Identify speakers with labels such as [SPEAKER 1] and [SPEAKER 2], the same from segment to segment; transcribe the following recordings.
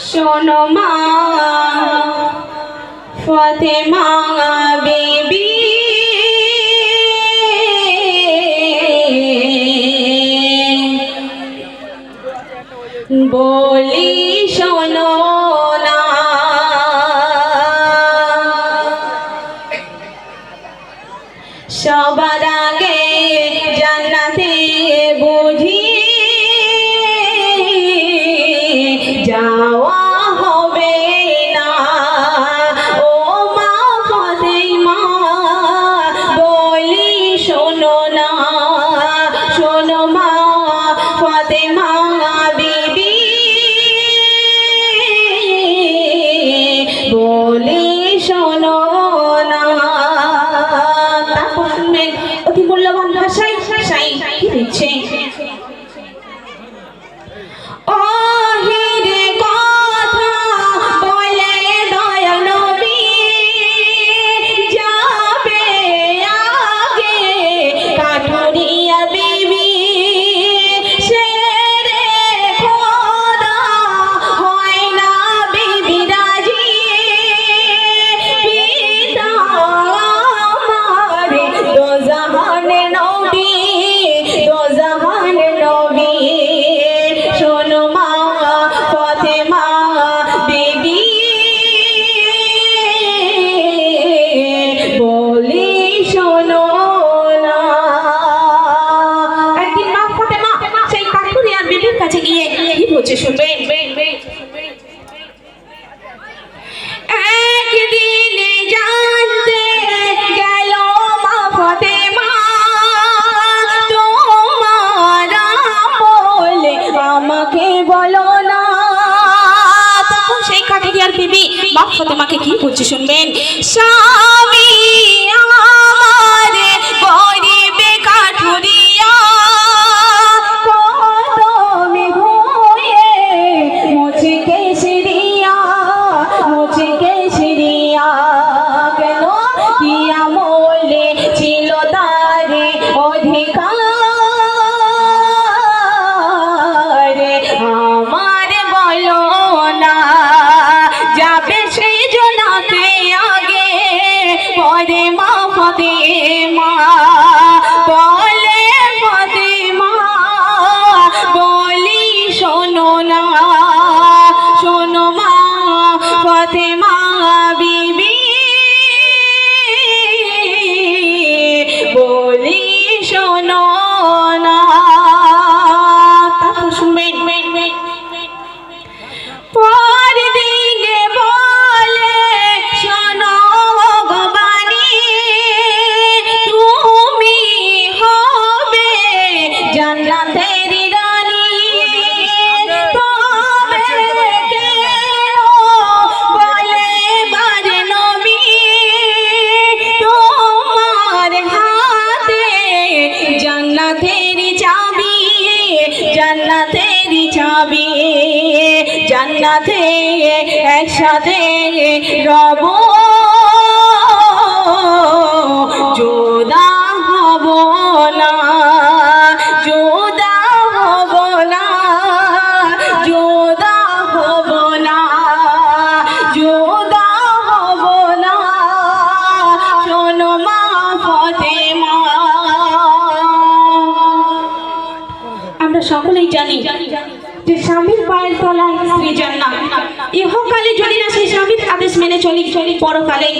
[SPEAKER 1] শোনো মা ফাতেমা বিবি, বলি শোনো না, সবার আগে জান্নাতে বুঝি যাওয়া হবে না। ও মা ফাতেমা বলি শোনো না, শোনো মা ফাতেমা বিবি, বলি শোনো না। তারপর শুনবেন অতি মূল্যবান ভাষায় সাই কি দিচ্ছে। একদিনে জানতে গেল মা ফাতেমা তোমার বলে আমাকে বলো না। তখন সেই কাঠুরিয়ার বিবি মা ফাতেমাকে কি বলছে শুনবেন। স্বামী আমার গরিবে কাঠুরিয়া, জান্নাতে একসাথে রব, জোদা হব না, জোদা হব না, জোদা হব না, জোদা হব না। শোনো মা ফাতেমা, আমরা সকলেই জানি যে স্বামীর পায়ের তলায় স্ত্রী জান্নাত। ইহকালে যদি না সেই স্বামীর আদেশ মেনে চলি, পরকালে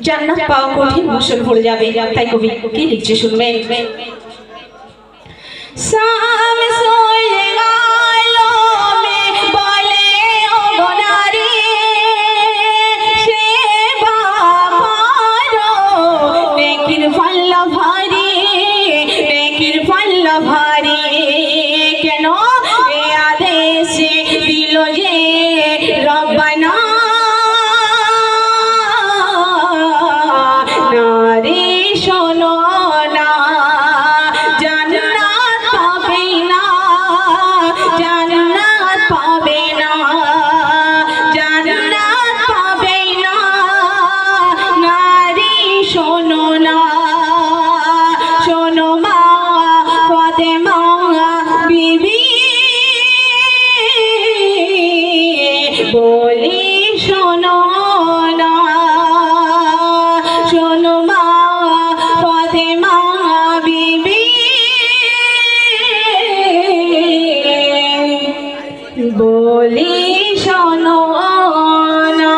[SPEAKER 1] জান্নাত পাওয়া কঠিন মুশকিল পড়ে যাবে। তাই কবি কি লিখছে শুনবেন। বলি শোনো না, শোনো মা ফাতেমা বিবি, বলি শোনো না।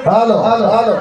[SPEAKER 2] ভালো ভালো ভালো।